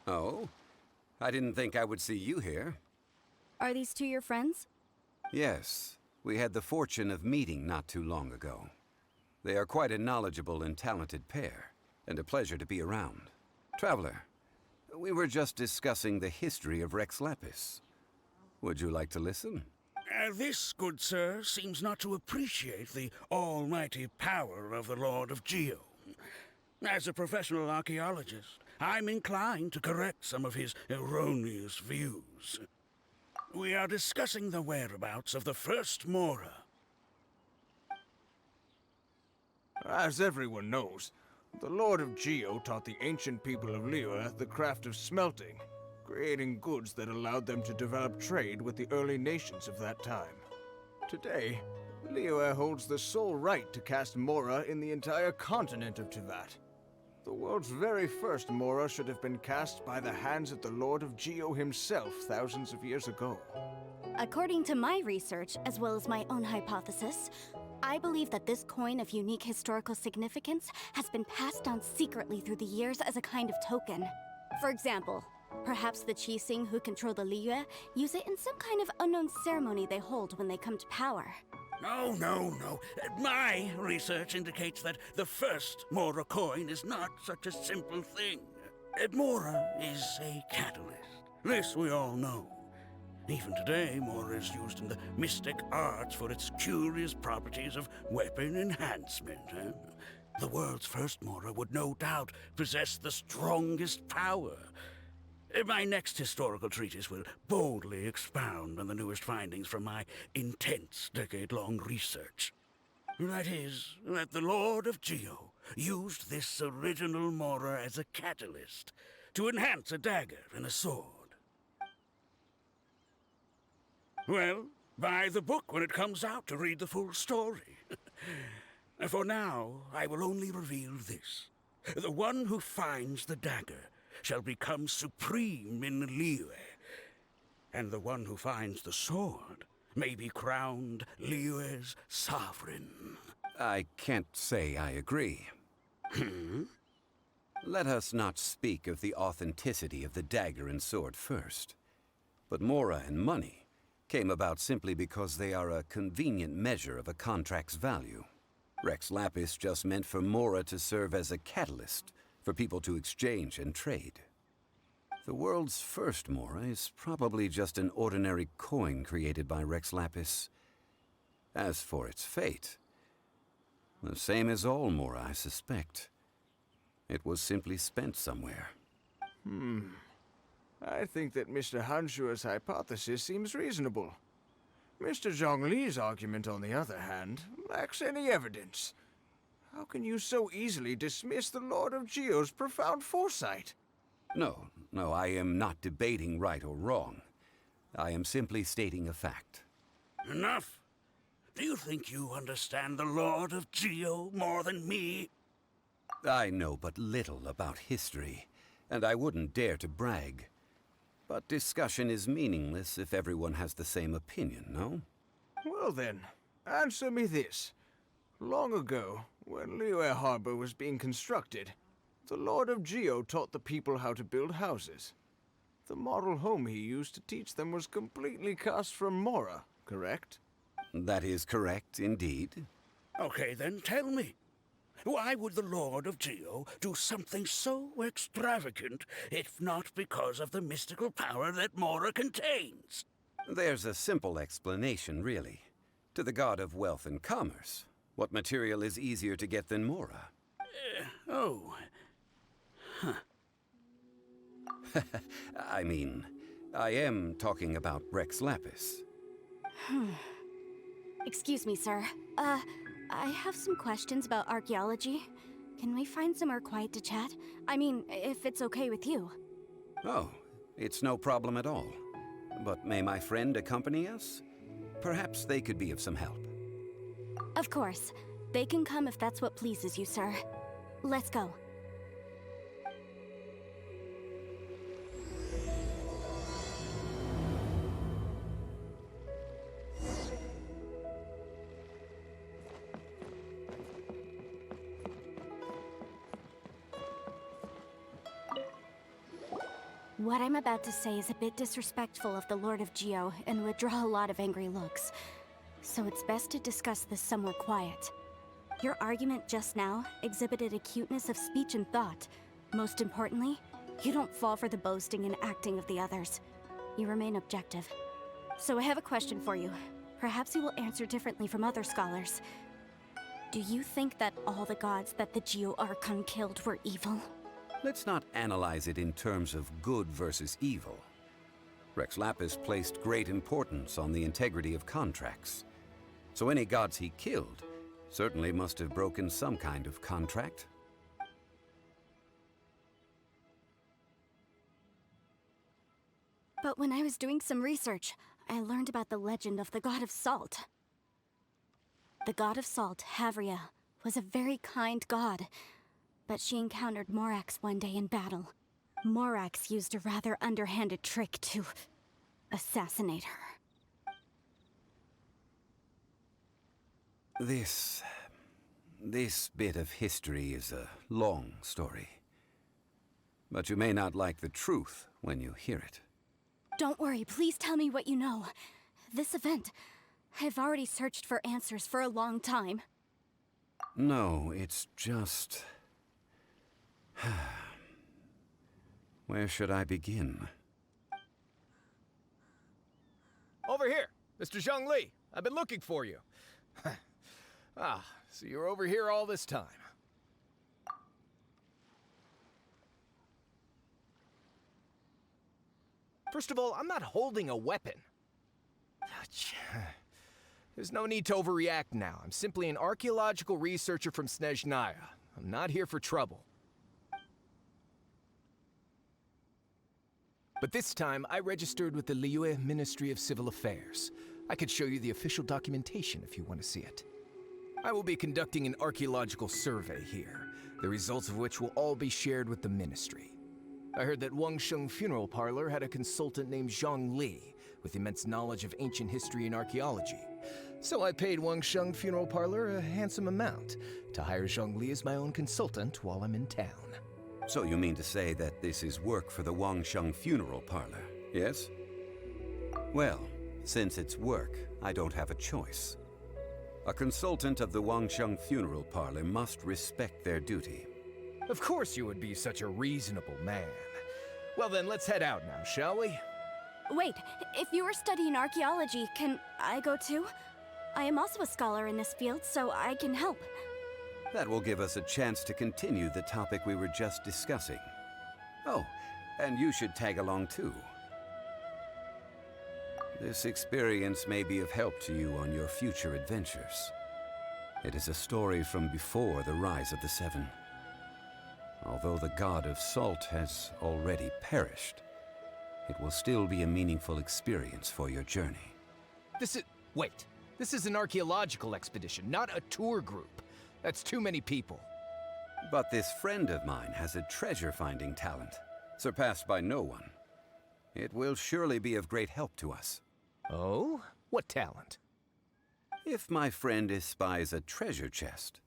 Oh? I didn't think I would see you here. Are these two your friends? Yes. We had the fortune of meeting not too long ago. They are quite a knowledgeable and talented pair, and a pleasure to be around. Traveler, we were just discussing the history of Rex Lapis. Would you like to listen? This, good sir, seems not to appreciate the almighty power of the Lord of Geo. As a professional archaeologist, I'm inclined to correct some of his erroneous views. We are discussing the whereabouts of the first Mora. As everyone knows, the Lord of Geo taught the ancient people of Liyue the craft of smelting, creating goods that allowed them to develop trade with the early nations of that time. Today, Liyue holds the sole right to cast Mora in the entire continent of Tivat. The world's very first Mora should have been cast by the hands of the Lord of Geo himself thousands of years ago. According to my research, as well as my own hypothesis, I believe that this coin of unique historical significance has been passed down secretly through the years as a kind of token. For example, perhaps the Qixing who control the Liyue use it in some kind of unknown ceremony they hold when they come to power. No. My research indicates that the first Mora coin is not such a simple thing. Mora is a catalyst. This we all know. Even today, Mora is used in the mystic arts for its curious properties of weapon enhancement. The world's first Mora would no doubt possess the strongest power. My next historical treatise will boldly expound on the newest findings from my intense decade-long research. That is, that the Lord of Geo used this original Mora as a catalyst to enhance a dagger and a sword. Well, buy the book when it comes out to read the full story. For now, I will only reveal this. The one who finds the dagger shall become supreme in Liyue, and the one who finds the sword may be crowned Liyue's sovereign. I can't say I agree. Let us not speak of the authenticity of the dagger and sword first. But Mora and money came about simply because they are a convenient measure of a contract's value. Rex Lapis just meant for Mora to serve as a catalyst for people to exchange and trade. The world's first Mora is probably just an ordinary coin created by Rex Lapis. As for its fate, the same as all Mora, I suspect. It was simply spent somewhere. I think that Mr. Hanshua's hypothesis seems reasonable. Mr. Zhongli's argument, on the other hand, lacks any evidence. How can you so easily dismiss the Lord of Geo's profound foresight? No, I am not debating right or wrong. I am simply stating a fact. Enough! Do you think you understand the Lord of Geo more than me? I know but little about history, and I wouldn't dare to brag. But discussion is meaningless if everyone has the same opinion, no? Well then, answer me this. Long ago, when Liyue Harbor was being constructed, the Lord of Geo taught the people how to build houses. The model home he used to teach them was completely cast from Mora, correct? That is correct, indeed. Okay, then tell me. Why would the Lord of Geo do something so extravagant, if not because of the mystical power that Mora contains? There's a simple explanation, really. To the god of wealth and commerce, what material is easier to get than Mora? I mean, I am talking about Rex Lapis. Excuse me, sir. I have some questions about archaeology. Can we find somewhere quiet to chat? I mean, if it's okay with you. Oh, it's no problem at all. But may my friend accompany us? Perhaps they could be of some help. Of course. They can come if that's what pleases you, sir. Let's go. What I'm about to say is a bit disrespectful of the Lord of Geo and would draw a lot of angry looks. So it's best to discuss this somewhere quiet. Your argument just now exhibited acuteness of speech and thought. Most importantly, you don't fall for the boasting and acting of the others. You remain objective. So I have a question for you. Perhaps you will answer differently from other scholars. Do you think that all the gods that the Geo Archon killed were evil? Let's not analyze it in terms of good versus evil. Rex Lapis placed great importance on the integrity of contracts. So any gods he killed certainly must have broken some kind of contract. But when I was doing some research, I learned about the legend of the god of salt. The god of salt, Havria, was a very kind god, but she encountered Morax one day in battle. Morax used a rather underhanded trick to assassinate her. This bit of history is a long story. But you may not like the truth when you hear it. Don't worry, please tell me what you know. This event, I've already searched for answers for a long time. No, it's just... Where should I begin? Over here, Mr. Zhongli. I've been looking for you. So you're over here all this time. First of all, I'm not holding a weapon. There's no need to overreact now. I'm simply an archaeological researcher from Snezhnaya. I'm not here for trouble. But this time, I registered with the Liyue Ministry of Civil Affairs. I could show you the official documentation if you want to see it. I will be conducting an archaeological survey here, the results of which will all be shared with the ministry. I heard that Wangsheng Funeral Parlor had a consultant named Zhongli, with immense knowledge of ancient history and archaeology. So I paid Wangsheng Funeral Parlor a handsome amount to hire Zhongli as my own consultant while I'm in town. So you mean to say that this is work for the Wangsheng Funeral Parlor, yes? Well, since it's work, I don't have a choice. A consultant of the Wangsheng Funeral Parlor must respect their duty. Of course you would be such a reasonable man. Well then, let's head out now, shall we? Wait, if you are studying archaeology, can I go too? I am also a scholar in this field, so I can help. That will give us a chance to continue the topic we were just discussing. Oh, and you should tag along too. This experience may be of help to you on your future adventures. It is a story from before the rise of the Seven. Although the god of salt has already perished, it will still be a meaningful experience for your journey. Wait. This is an archaeological expedition, not a tour group. That's too many people. But this friend of mine has a treasure-finding talent, surpassed by no one. It will surely be of great help to us. Oh? What talent? If my friend espies a treasure chest,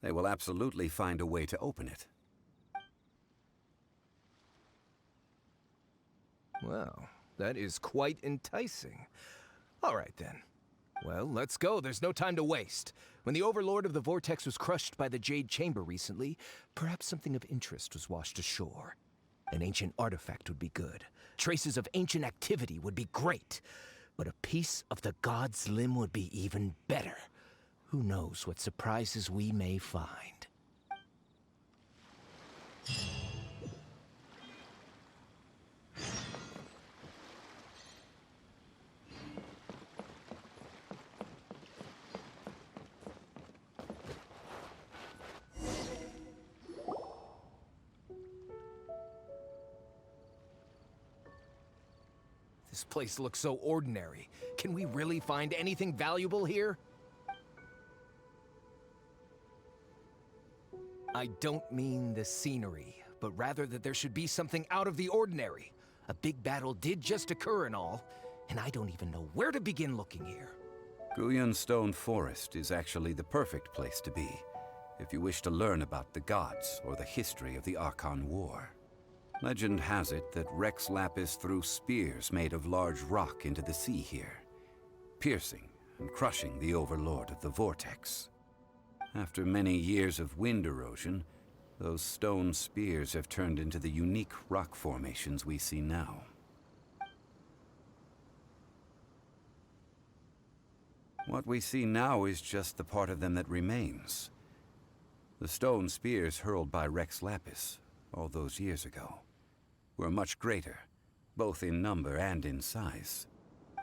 they will absolutely find a way to open it. Well, that is quite enticing. All right then. Well, let's go. There's no time to waste. When the Overlord of the Vortex was crushed by the Jade Chamber recently, perhaps something of interest was washed ashore. An ancient artifact would be good. Traces of ancient activity would be great. But a piece of the god's limb would be even better. Who knows what surprises we may find. This place looks so ordinary. Can we really find anything valuable here? I don't mean the scenery, but rather that there should be something out of the ordinary. A big battle did just occur and all, and I don't even know where to begin looking here. Guyan Stone Forest is actually the perfect place to be, if you wish to learn about the gods or the history of the Archon War. Legend has it that Rex Lapis threw spears made of large rock into the sea here, piercing and crushing the overlord of the vortex. After many years of wind erosion, those stone spears have turned into the unique rock formations we see now. What we see now is just the part of them that remains. The stone spears hurled by Rex Lapis all those years ago were much greater, both in number and in size.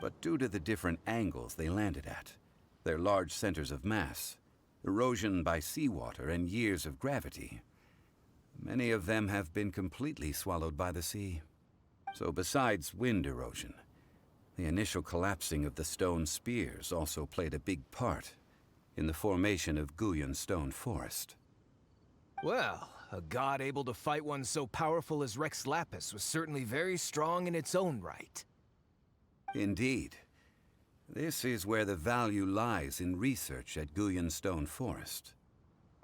But due to the different angles they landed at, their large centers of mass, erosion by seawater, and years of gravity, many of them have been completely swallowed by the sea. So besides wind erosion, the initial collapsing of the stone spears also played a big part in the formation of Guyan Stone Forest. Well, a god able to fight one so powerful as Rex Lapis was certainly very strong in its own right. Indeed. This is where the value lies in research at Guyan Stone Forest.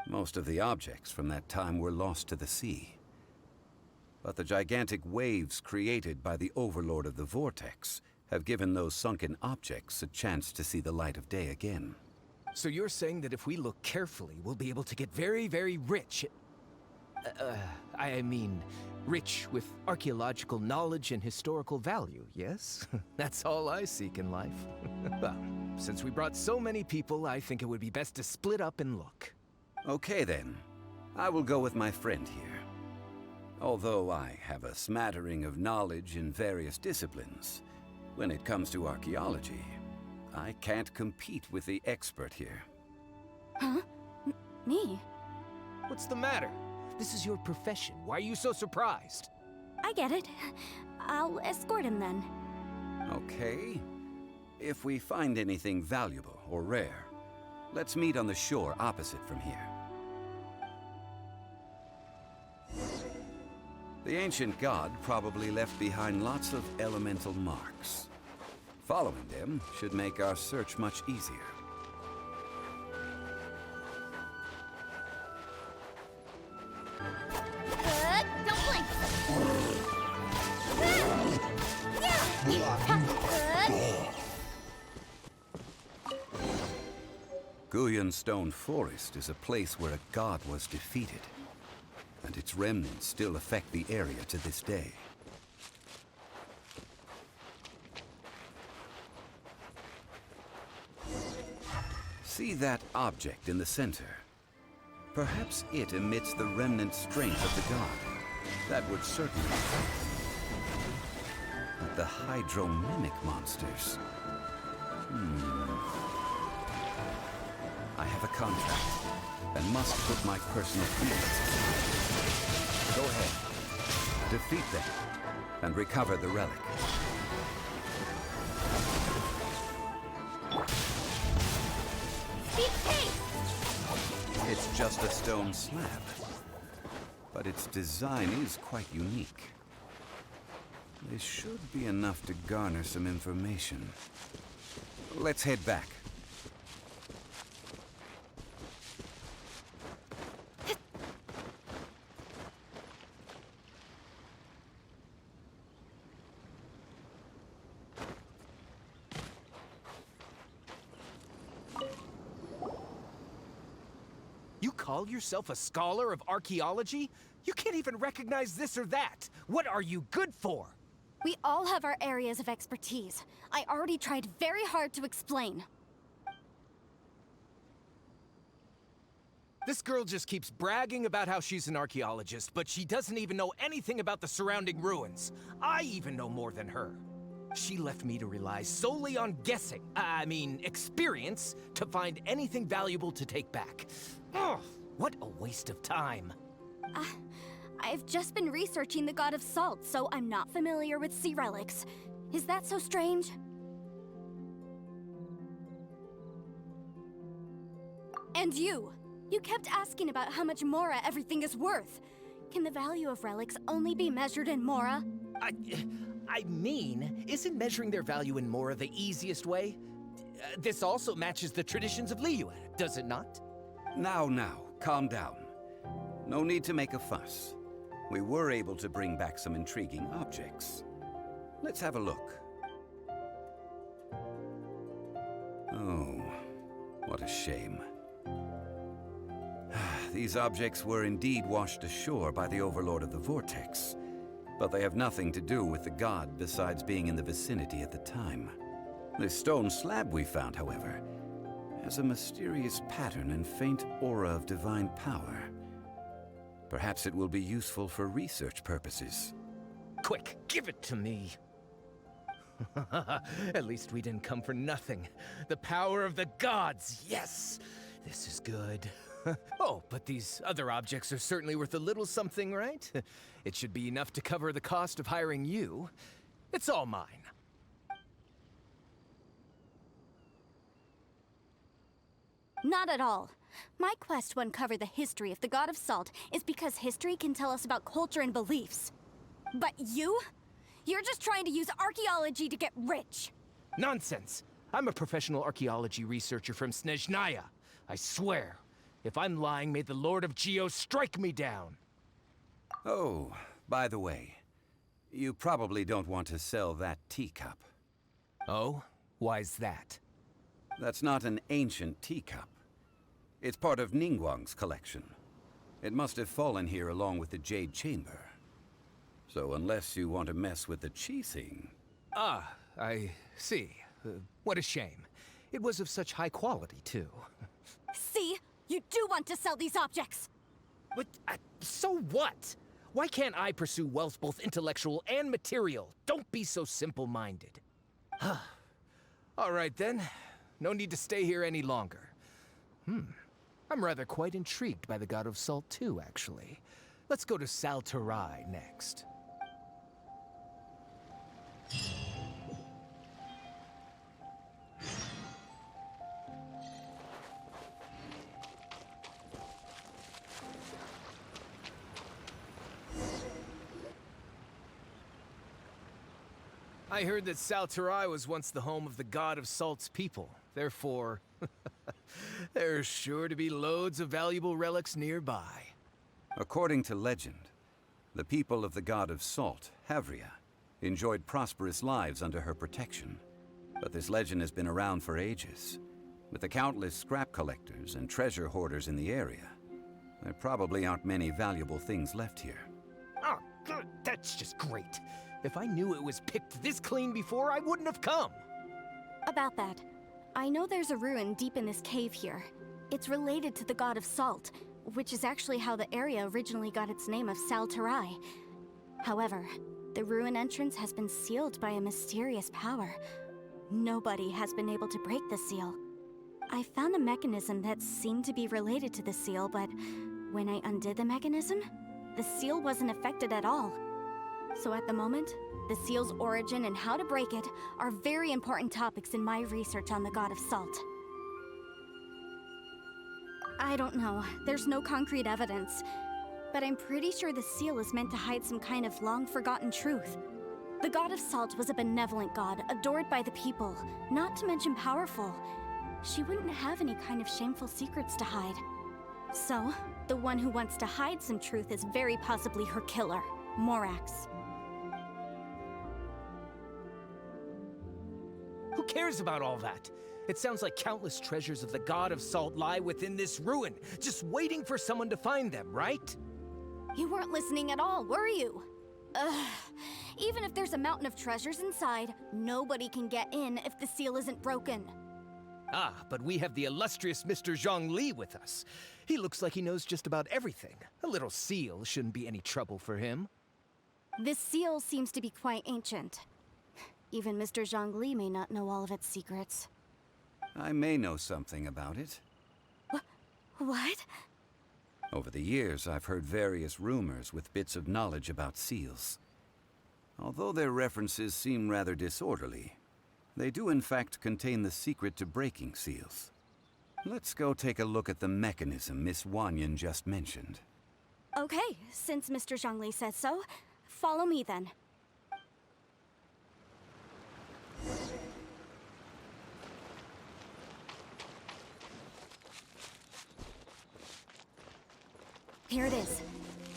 Most of the objects from that time were lost to the sea. But the gigantic waves created by the overlord of the vortex have given those sunken objects a chance to see the light of day again. So you're saying that if we look carefully, we'll be able to get very, very rich. I mean, rich with archaeological knowledge and historical value, yes? That's all I seek in life. Well, since we brought so many people, I think it would be best to split up and look. Okay then. I will go with my friend here. Although I have a smattering of knowledge in various disciplines, when it comes to archaeology, I can't compete with the expert here. Huh? Me? What's the matter? This is your profession. Why are you so surprised? I get it. I'll escort him then. Okay. If we find anything valuable or rare, let's meet on the shore opposite from here. The ancient god probably left behind lots of elemental marks. Following them should make our search much easier. Don't blink! Guyan Stone Forest is a place where a god was defeated, and its remnants still affect the area to this day. See that object in the center? Perhaps it emits the remnant strength of the god. That would certainly help. But the hydro-mimic monsters... I have a contract, and must put my personal feelings aside. Go ahead. Defeat them, and recover the relic. It's just a stone slab, but its design is quite unique. This should be enough to garner some information. Let's head back. You call yourself a scholar of archaeology? You can't even recognize this or that. What are you good for? We all have our areas of expertise. I already tried very hard to explain. This girl just keeps bragging about how she's an archaeologist, but she doesn't even know anything about the surrounding ruins. I even know more than her. She left me to rely solely on guessing, experience, to find anything valuable to take back. Ugh, what a waste of time. I've just been researching the god of salt, so I'm not familiar with sea relics. Is that so strange? And you kept asking about how much Mora everything is worth. Can the value of relics only be measured in Mora? Isn't measuring their value in Mora the easiest way? This also matches the traditions of Liyue, does it not? Now, calm down. No need to make a fuss. we were able to bring back some intriguing objects. Let's have a look. Oh, what a shame. These objects were indeed washed ashore by the Overlord of the Vortex, but they have nothing to do with the god besides being in the vicinity at the time. This stone slab we found, however, has a mysterious pattern and faint aura of divine power. Perhaps it will be useful for research purposes. Quick, give it to me. At least we didn't come for nothing. The power of the gods, yes! This is good. Oh, but these other objects are certainly worth a little something, right? It should be enough to cover the cost of hiring you. It's all mine. Not at all. My quest to uncover the history of the God of Salt is because history can tell us about culture and beliefs. But you? You're just trying to use archaeology to get rich. Nonsense! I'm a professional archaeology researcher from Snezhnaya. I swear. If I'm lying, may the Lord of Geo strike me down. Oh, by the way, you probably don't want to sell that teacup. Oh? Why's that? That's not an ancient teacup. It's part of Ningguang's collection. It must have fallen here along with the Jade Chamber. So unless you want to mess with the Qixing... Ah, I see. What a shame. It was of such high quality, too. See? You do want to sell these objects! But, so what? Why can't I pursue wealth both intellectual and material? Don't be so simple-minded. All right, then. No need to stay here any longer. I'm rather quite intrigued by the God of Salt, too, actually. Let's go to Saltarai next. I heard that Saltarai was once the home of the God of Salt's people. Therefore, there's sure to be loads of valuable relics nearby. According to legend, the people of the God of Salt, Havria, enjoyed prosperous lives under her protection. But this legend has been around for ages. With the countless scrap collectors and treasure hoarders in the area, there probably aren't many valuable things left here. Oh, good. That's just great. If I knew it was picked this clean before, I wouldn't have come. About that, I know there's a ruin deep in this cave here. It's related to the God of Salt, which is actually how the area originally got its name of Saltarai. However, the ruin entrance has been sealed by a mysterious power. Nobody has been able to break the seal. I found a mechanism that seemed to be related to the seal, but when I undid the mechanism, the seal wasn't affected at all. So at the moment, the seal's origin and how to break it are very important topics in my research on the God of Salt. I don't know, there's no concrete evidence, but I'm pretty sure the seal is meant to hide some kind of long-forgotten truth. The God of Salt was a benevolent god, adored by the people, not to mention powerful. She wouldn't have any kind of shameful secrets to hide. So, the one who wants to hide some truth is very possibly her killer, Morax. Who cares about all that? It sounds like countless treasures of the God of Salt lie within this ruin, just waiting for someone to find them, right? You weren't listening at all, were you? Ugh. Even if there's a mountain of treasures inside, nobody can get in if the seal isn't broken. Ah, but we have the illustrious Mr. Zhongli with us. He looks like he knows just about everything. A little seal shouldn't be any trouble for him. This seal seems to be quite ancient. Even Mr. Zhongli may not know all of its secrets. I may know something about it. What? Over the years, I've heard various rumors with bits of knowledge about seals. Although their references seem rather disorderly, they do in fact contain the secret to breaking seals. Let's go take a look at the mechanism Miss Wanyan just mentioned. Okay, since Mr. Zhongli says so, follow me then. Here it is.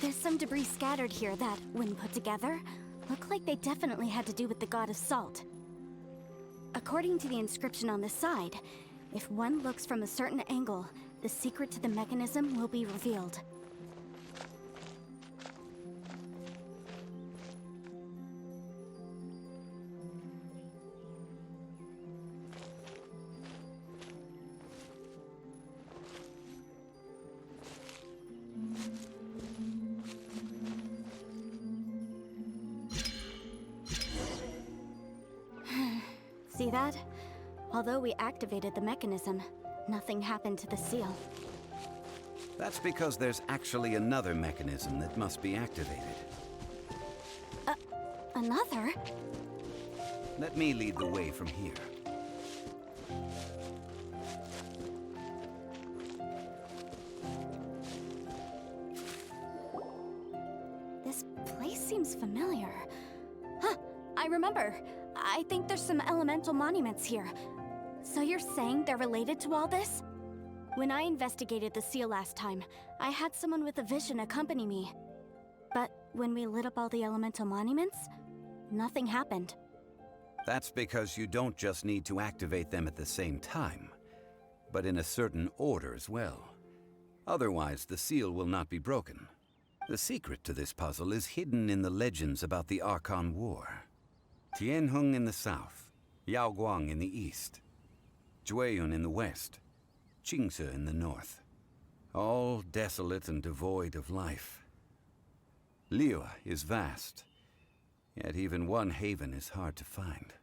There's some debris scattered here that, when put together, look like they definitely had to do with the god of salt. According to the inscription on the side, if one looks from a certain angle, the secret to the mechanism will be revealed. See that? Although we activated the mechanism, nothing happened to the seal. That's because there's actually another mechanism that must be activated. Another? Let me lead the way from here. This place seems familiar. Huh, I remember. I think there's some elemental monuments here. So you're saying they're related to all this? When I investigated the seal last time, I had someone with a vision accompany me. But when we lit up all the elemental monuments, nothing happened. That's because you don't just need to activate them at the same time, but in a certain order as well. Otherwise, the seal will not be broken. The secret to this puzzle is hidden in the legends about the Archon War. Tianheng in the south, Yaoguang in the east, Jueyun in the west, Qingce in the north. All desolate and devoid of life. Liyue is vast, yet even one haven is hard to find.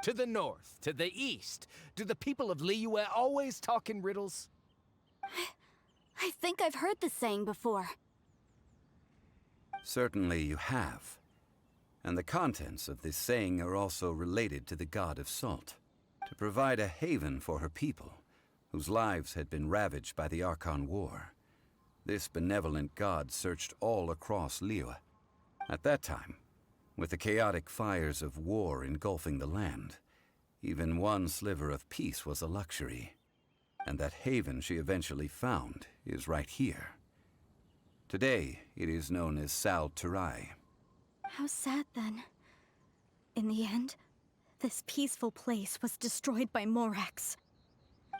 To the north, to the east. Do the people of Liyue always talk in riddles? I think I've heard this saying before. Certainly you have. And the contents of this saying are also related to the god of salt, to provide a haven for her people, whose lives had been ravaged by the Archon War. This benevolent god searched all across Liyue. At that time, with the chaotic fires of war engulfing the land, even one sliver of peace was a luxury. And that haven she eventually found is right here. Today, it is known as Sal Turai. How sad then. In the end, this peaceful place was destroyed by Morax.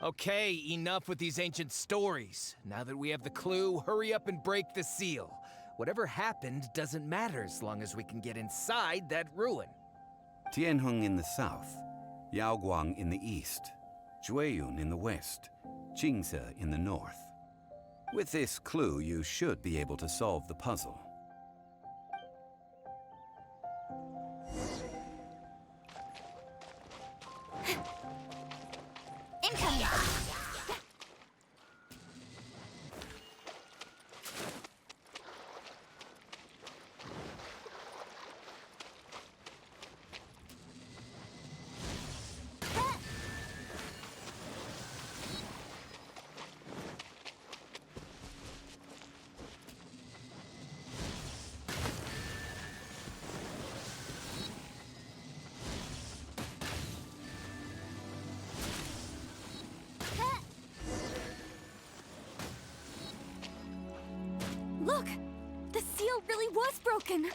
Okay, enough with these ancient stories. Now that we have the clue, hurry up and break the seal. Whatever happened doesn't matter as long as we can get inside that ruin. Tianheng in the south, Yaoguang in the east, Jueyun in the west, Qingce in the north. With this clue, you should be able to solve the puzzle. Incoming! Look! The seal really was broken!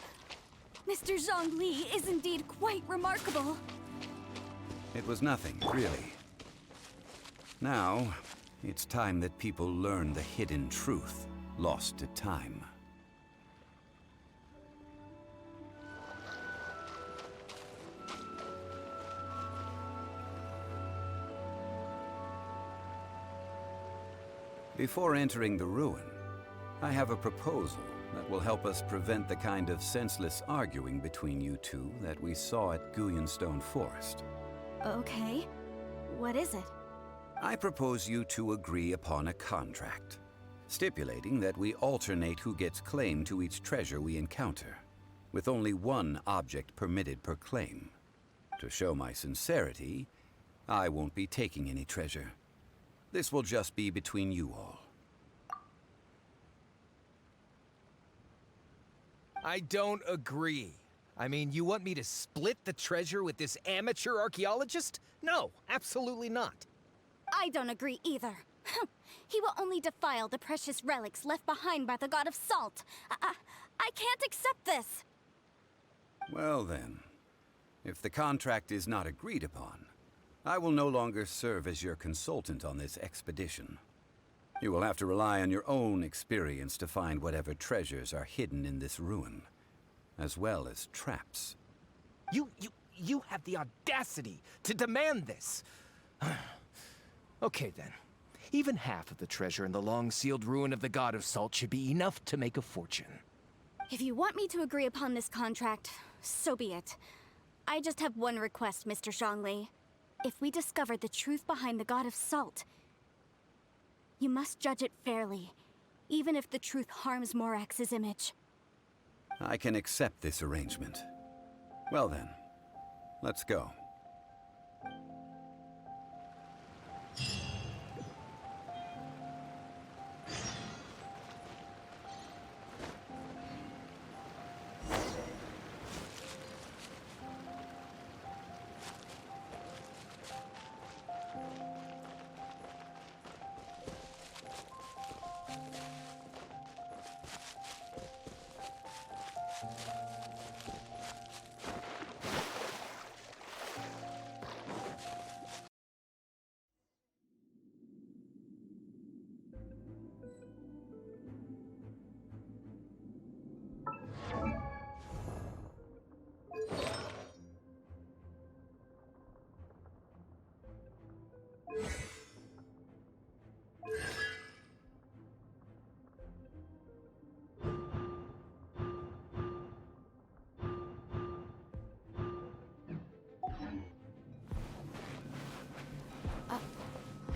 Mr. Zhongli is indeed quite remarkable. It was nothing, really. Now, it's time that people learn the hidden truth lost to time. Before entering the ruin, I have a proposal that will help us prevent the kind of senseless arguing between you two that we saw at Guyonstone Forest. Okay. What is it? I propose you two agree upon a contract, stipulating that we alternate who gets claim to each treasure we encounter, with only one object permitted per claim. To show my sincerity, I won't be taking any treasure. This will just be between you all. I don't agree. I mean, you want me to split the treasure with this amateur archaeologist? No, absolutely not. I don't agree either. He will only defile the precious relics left behind by the god of salt. I can't accept this! Well then, if the contract is not agreed upon, I will no longer serve as your consultant on this expedition. You will have to rely on your own experience to find whatever treasures are hidden in this ruin, as well as traps. You have the audacity to demand this! Okay then. Even half of the treasure in the long-sealed ruin of the God of Salt should be enough to make a fortune. If you want me to agree upon this contract, so be it. I just have one request, Mr. Zhongli. If we discover the truth behind the God of Salt, you must judge it fairly, even if the truth harms Morax's image. I can accept this arrangement. Well then, let's go.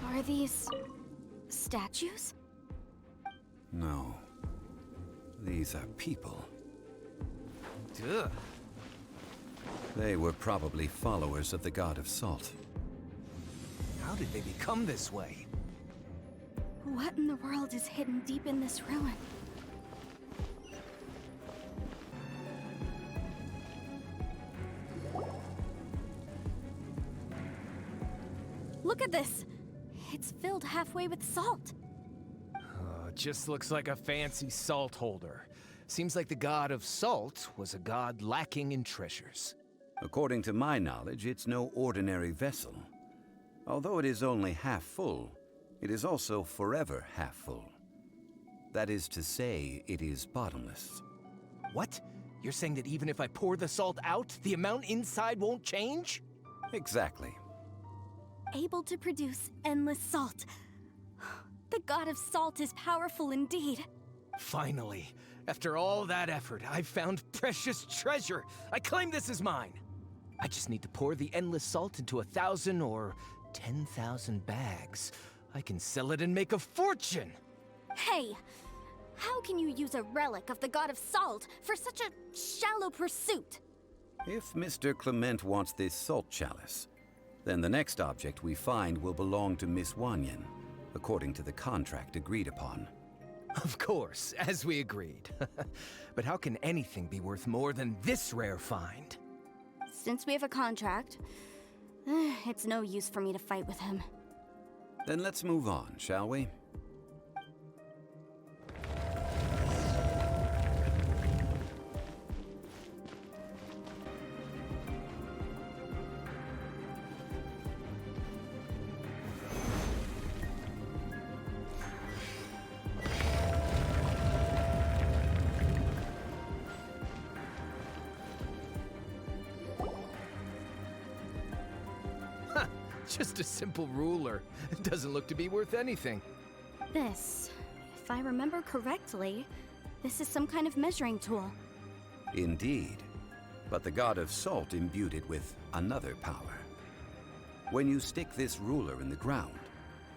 Are these statues? No. These are people. Ugh. They were probably followers of the God of Salt. How did they become this way? What in the world is hidden deep in this ruin? Look at this! It's filled halfway with salt. Just looks like a fancy salt holder. Seems like the God of Salt was a god lacking in treasures. According to my knowledge, it's no ordinary vessel. Although it is only half full, it is also forever half full. That is to say, it is bottomless. What? You're saying that even if I pour the salt out, the amount inside won't change? Exactly. Able to produce endless salt. The God of Salt is powerful indeed. Finally, after all that effort, I've found precious treasure. I claim this as mine. I just need to pour the endless salt into 1,000 or 10,000 bags. I can sell it and make a fortune! Hey! How can you use a relic of the God of Salt for such a shallow pursuit? If Mr. Clement wants this salt chalice, then the next object we find will belong to Miss Wanyan, according to the contract agreed upon. Of course, as we agreed. But how can anything be worth more than this rare find? Since we have a contract, it's no use for me to fight with him. Then let's move on, shall we? Just a simple ruler. It doesn't look to be worth anything. This, if I remember correctly, this is some kind of measuring tool. Indeed. But the God of Salt imbued it with another power. When you stick this ruler in the ground,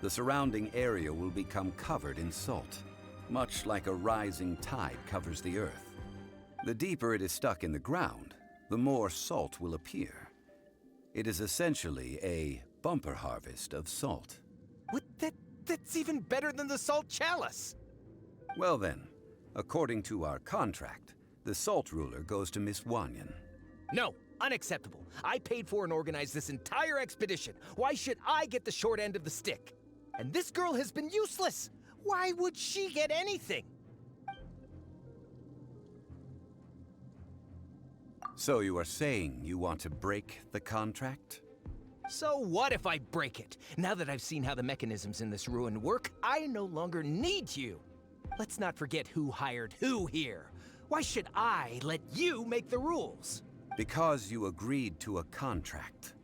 the surrounding area will become covered in salt, much like a rising tide covers the earth. The deeper it is stuck in the ground, the more salt will appear. It is essentially a bumper harvest of salt. What? That's even better than the salt chalice! Well then, according to our contract, the salt ruler goes to Miss Wanyan. No, unacceptable. I paid for and organized this entire expedition. Why should I get the short end of the stick? and this girl has been useless. Why would she get anything? So you are saying you want to break the contract? So what if I break it? Now that I've seen how the mechanisms in this ruin work, I no longer need you. Let's not forget who hired who here. Why should I let you make the rules? Because you agreed to a contract.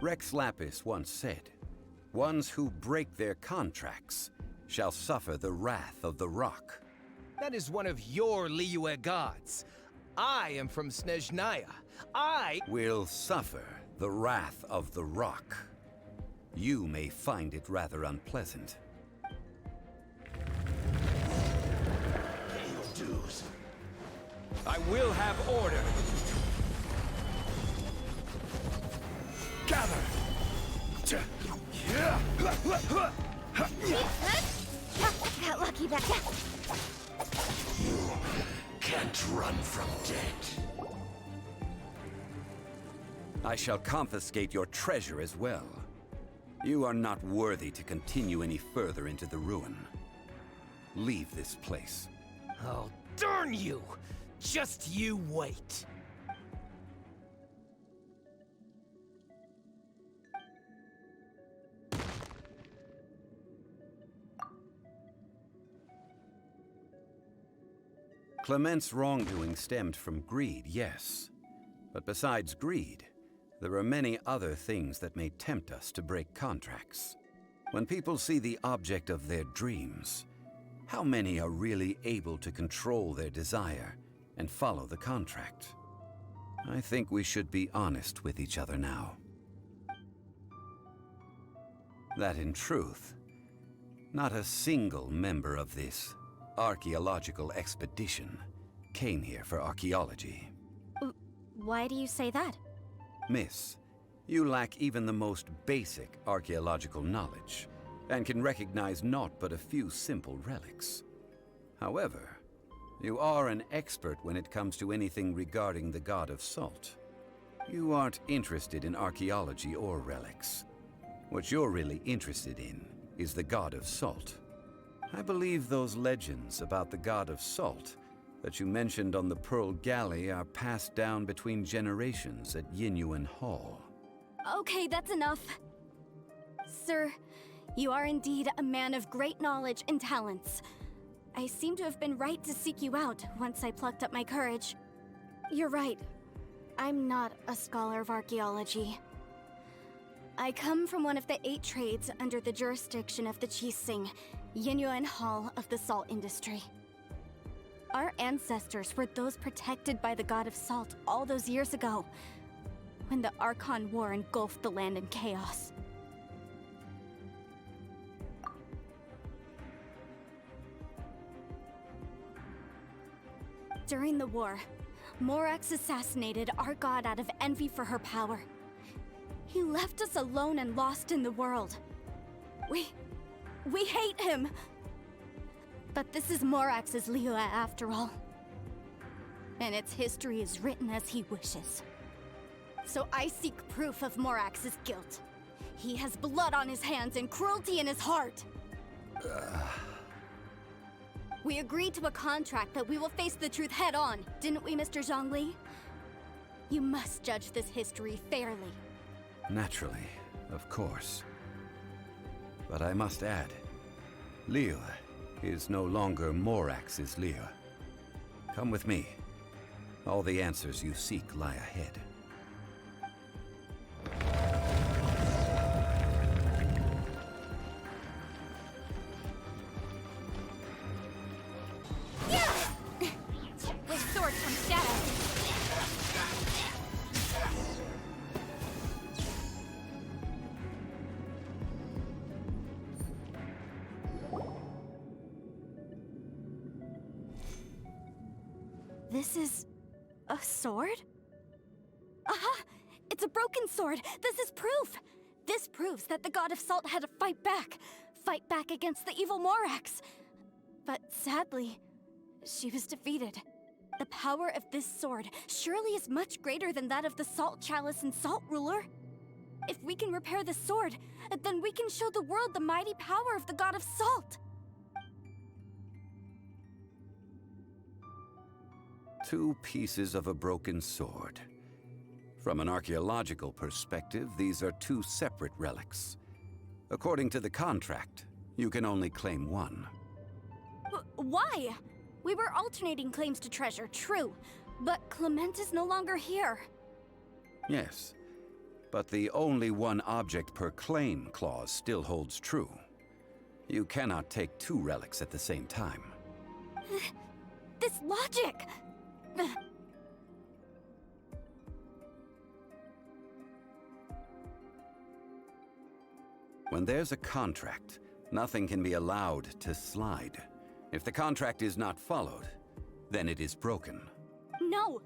Rex Lapis once said, "Ones who break their contracts shall suffer the wrath of the rock." That is one of your Liyue gods. I am from Snezhnaya. I Will suffer the wrath of the rock. You may find it rather unpleasant. I will have order. Gather! Got lucky back there. Can't run from death. I shall confiscate your treasure as well. You are not worthy to continue any further into the ruin. Leave this place. Oh, darn you! Just you wait. Clement's wrongdoing stemmed from greed, yes. But besides greed, there are many other things that may tempt us to break contracts. When people see the object of their dreams, how many are really able to control their desire and follow the contract? I think we should be honest with each other now. That in truth, not a single member of this archaeological expedition came here for archaeology. Why do you say that? Miss, you lack even the most basic archaeological knowledge, and can recognize naught but a few simple relics. However, you are an expert when it comes to anything regarding the god of salt. You aren't interested in archaeology or relics. What you're really interested in is the god of salt. I believe those legends about the god of salt that you mentioned on the Pearl Galley are passed down between generations at Yinyuan Hall. Okay, that's enough. Sir, you are indeed a man of great knowledge and talents. I seem to have been right to seek you out once I plucked up my courage. You're right. I'm not a scholar of archaeology. I come from one of the 8 trades under the jurisdiction of the Qixing, Yinyuan Hall of the salt industry. Our ancestors were those protected by the god of salt all those years ago, when the Archon War engulfed the land in chaos. During the war, Morax assassinated our god out of envy for her power. He left us alone and lost in the world. We hate him! But this is Morax's Liyue after all. And its history is written as he wishes. So I seek proof of Morax's guilt. He has blood on his hands and cruelty in his heart. We agreed to a contract that we will face the truth head on, didn't we, Mr. Zhongli? You must judge this history fairly. Naturally, of course. But I must add, Liyue is no longer Morax's Liyue. Come with me. All the answers you seek lie ahead. With sword comes shadow. This is a sword? Aha! It's a broken sword! This is proof! This proves that the god of salt had to fight back against the evil Morax. But sadly, she was defeated. The power of this sword surely is much greater than that of the Salt Chalice and Salt Ruler. If we can repair the sword, then we can show the world the mighty power of the god of salt. 2 pieces of a broken sword. From an archaeological perspective, these are 2 separate relics. According to the contract, you can only claim one. Why? We were alternating claims to treasure, true, but Clement is no longer here. Yes, but the only one object per claim clause still holds true. You cannot take 2 relics at the same time. This logic! When there's a contract, nothing can be allowed to slide. If the contract is not followed, then it is broken. No!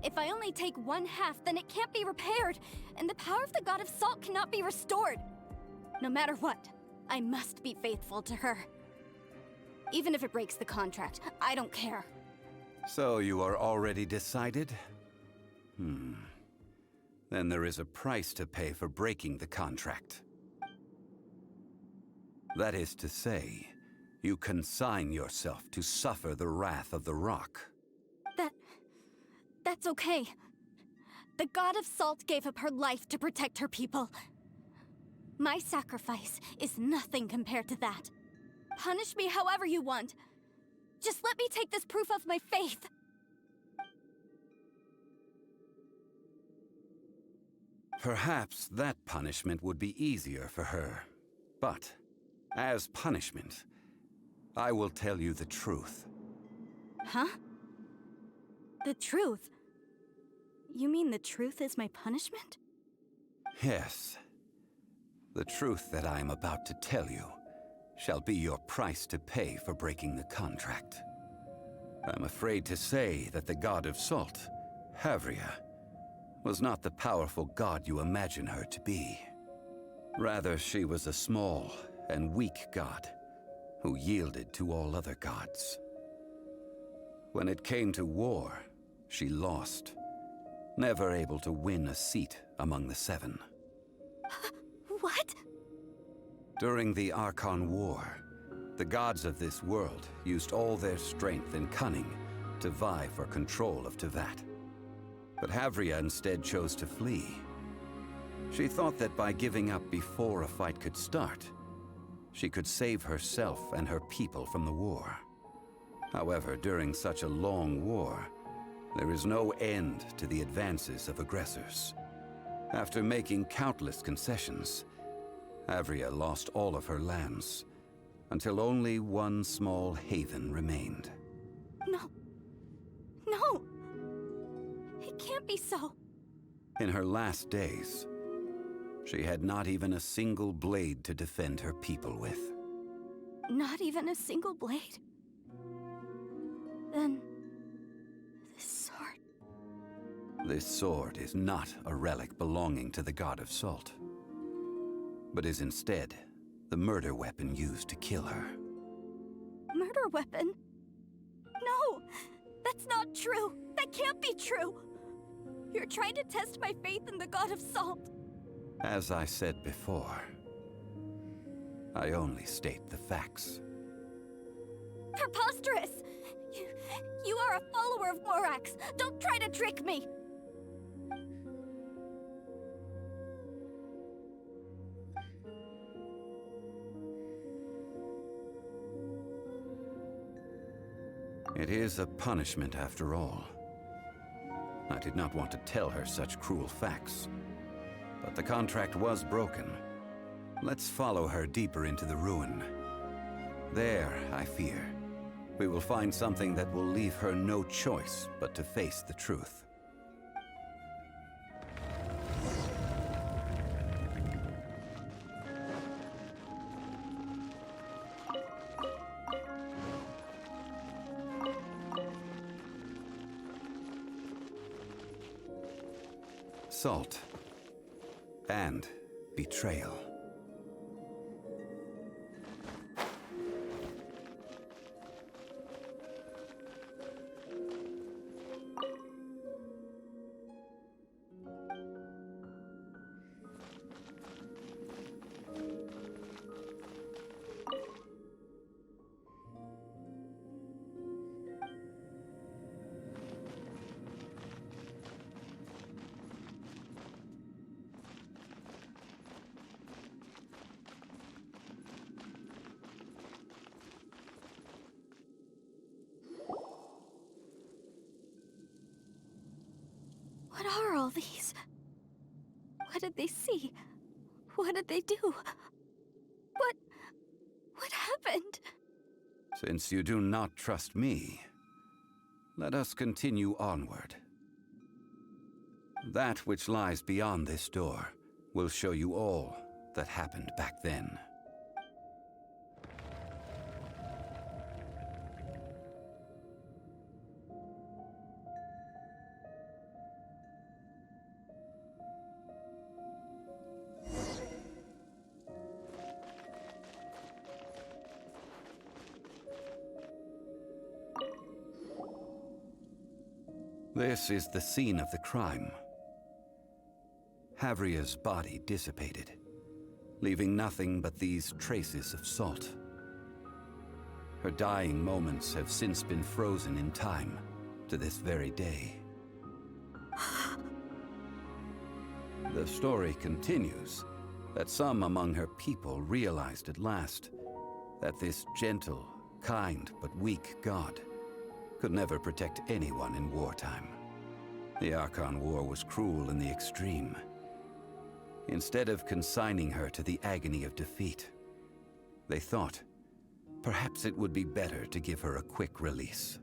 If I only take 1/2, then it can't be repaired, and the power of the god of salt cannot be restored. No matter what, I must be faithful to her. Even if it breaks the contract, I don't care. So you are already decided? Then there is a price to pay for breaking the contract. That is to say, you consign yourself to suffer the wrath of the rock. That's okay. The god of salt gave up her life to protect her people. My sacrifice is nothing compared to that. Punish me however you want. Just let me take this proof of my faith. Perhaps that punishment would be easier for her. But, as punishment, I will tell you the truth. Huh? The truth? You mean the truth is my punishment? Yes. The truth that I am about to tell you shall be your price to pay for breaking the contract. I'm afraid to say that the god of salt, Havria, was not the powerful god you imagine her to be. Rather, she was a small and weak god who yielded to all other gods. When it came to war, she lost, never able to win a seat among the 7. What? During the Archon War, the gods of this world used all their strength and cunning to vie for control of Tevat. But Havria instead chose to flee. She thought that by giving up before a fight could start, she could save herself and her people from the war. However, during such a long war, there is no end to the advances of aggressors. After making countless concessions, Havria lost all of her lands, until only one small haven remained. No. No! It can't be so. In her last days, she had not even a single blade to defend her people with. Not even a single blade? Then... this sword... This sword is not a relic belonging to the god of salt, but is instead the murder weapon used to kill her. Murder weapon? No! That's not true! That can't be true! You're trying to test my faith in the god of salt! As I said before, I only state the facts. Preposterous! You are a follower of Morax! Don't try to trick me! It is a punishment after all. I did not want to tell her such cruel facts, but the contract was broken. Let's follow her deeper into the ruin. There, I fear, we will find something that will leave her no choice but to face the truth. Salt and betrayal. are all these? What did they see? What did they do? What happened? Since you do not trust me, let us continue onward. That which lies beyond this door will show you all that happened back then. This is the scene of the crime. Havria's body dissipated, leaving nothing but these traces of salt. Her dying moments have since been frozen in time to this very day. The story continues that some among her people realized at last that this gentle, kind, but weak god could never protect anyone in wartime. The Archon War was cruel in the extreme. Instead of consigning her to the agony of defeat, they thought perhaps it would be better to give her a quick release.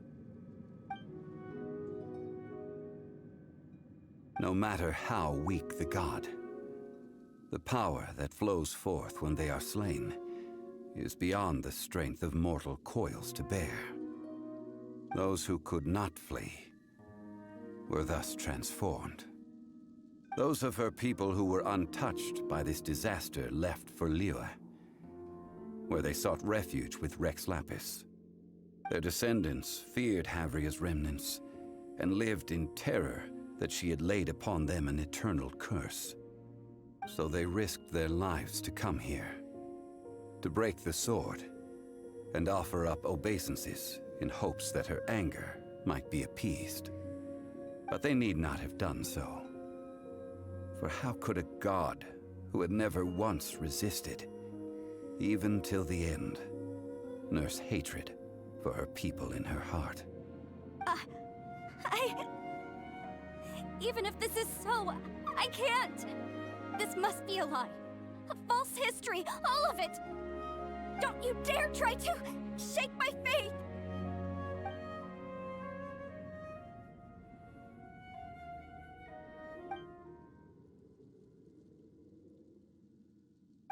No matter how weak the god, the power that flows forth when they are slain is beyond the strength of mortal coils to bear. Those who could not flee were thus transformed. Those of her people who were untouched by this disaster left for Liyue, where they sought refuge with Rex Lapis. Their descendants feared Havria's remnants and lived in terror that she had laid upon them an eternal curse. So they risked their lives to come here, to break the sword and offer up obeisances in hopes that her anger might be appeased. But they need not have done so. For how could a god who had never once resisted, even till the end, nurse hatred for her people in her heart? Even if this is so, I can't! This must be a lie. A false history, all of it! Don't you dare try to shake my faith!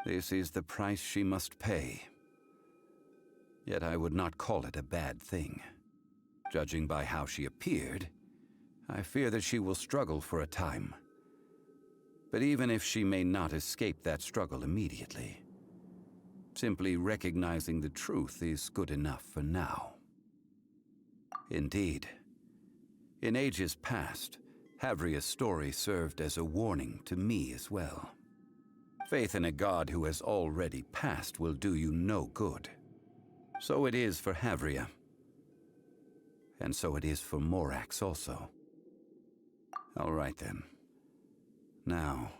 This is the price she must pay. Yet I would not call it a bad thing. Judging by how she appeared, I fear that she will struggle for a time. But even if she may not escape that struggle immediately, simply recognizing the truth is good enough for now. Indeed, in ages past, Havria's story served as a warning to me as well. Faith in a god who has already passed will do you no good. So it is for Havria. And so it is for Morax also. All right then. Now,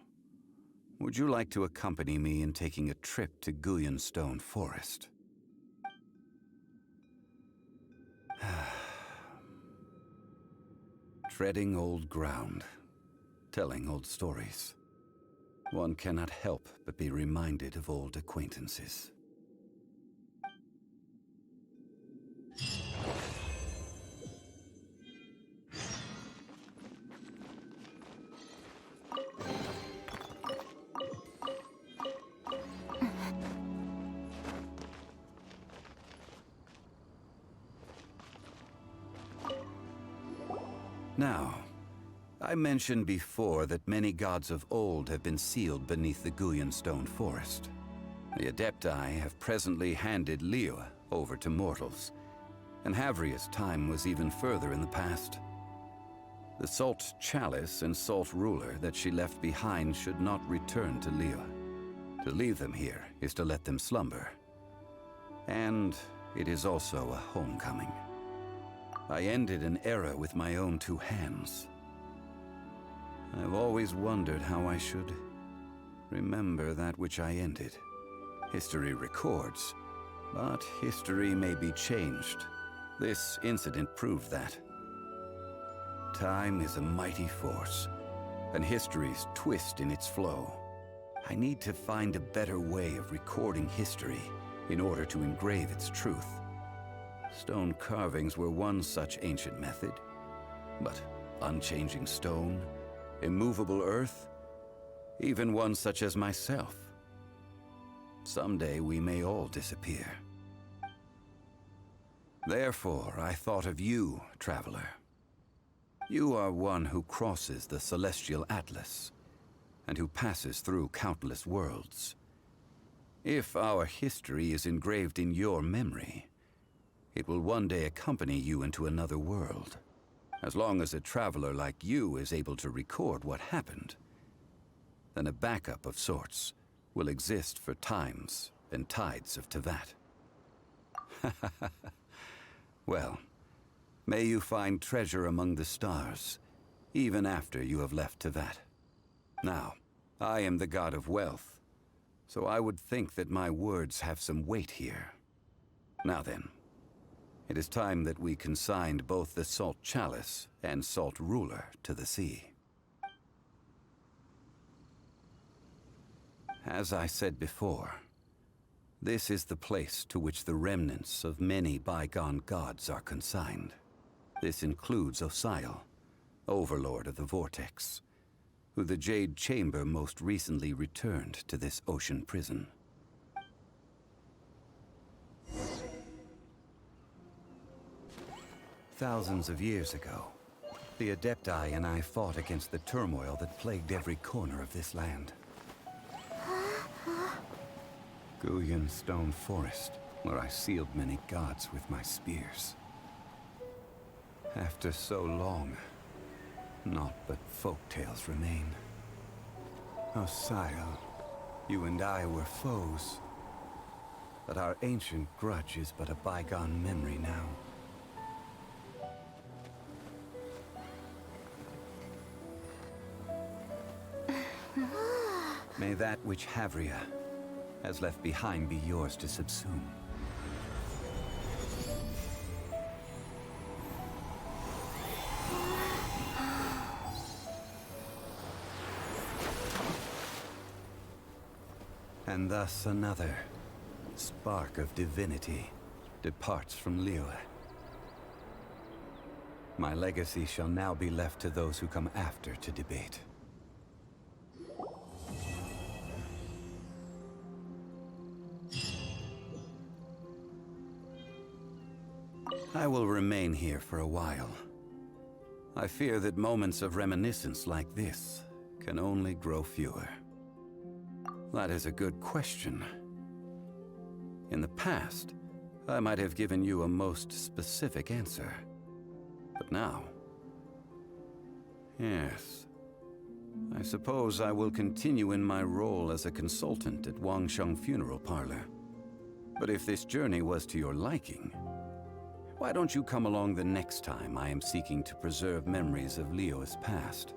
would you like to accompany me in taking a trip to Guyanstone Forest? Treading old ground, telling old stories. One cannot help but be reminded of old acquaintances. Now, I mentioned before that many gods of old have been sealed beneath the Guyanstone Forest. The Adepti have presently handed Liyue over to mortals, and Havria's time was even further in the past. The Salt Chalice and Salt Ruler that she left behind should not return to Liyue. To leave them here is to let them slumber. And it is also a homecoming. I ended an era with my own two hands. I've always wondered how I should remember that which I ended. History records, but history may be changed. This incident proved that. Time is a mighty force, and history's twist in its flow. I need to find a better way of recording history in order to engrave its truth. Stone carvings were one such ancient method, but unchanging stone, immovable earth, even one such as myself. Someday we may all disappear. Therefore, I thought of you, traveler. You are one who crosses the celestial atlas, and who passes through countless worlds. If our history is engraved in your memory, it will one day accompany you into another world. As long as a traveler like you is able to record what happened, then a backup of sorts will exist for times and tides of Teyvat. Well, may you find treasure among the stars, even after you have left Teyvat. Now, I am the god of wealth, so I would think that my words have some weight here. Now then, it is time that we consigned both the Salt Chalice and Salt Ruler to the sea. As I said before, this is the place to which the remnants of many bygone gods are consigned. This includes Osial, Overlord of the Vortex, who the Jade Chamber most recently returned to this ocean prison. Thousands of years ago, the Adepti and I fought against the turmoil that plagued every corner of this land. Guyan Stone Forest, where I sealed many gods with my spears. After so long, naught but folk tales remain. Osial, you and I were foes, but our ancient grudge is but a bygone memory now. May that which Havria has left behind be yours to subsume. And thus another spark of divinity departs from Liyue. My legacy shall now be left to those who come after to debate. I will remain here for a while. I fear that moments of reminiscence like this can only grow fewer. That is a good question. In the past, I might have given you a most specific answer. But now... yes. I suppose I will continue in my role as a consultant at Wangsheng Funeral Parlor. But if this journey was to your liking, why don't you come along the next time I am seeking to preserve memories of Liyue's past?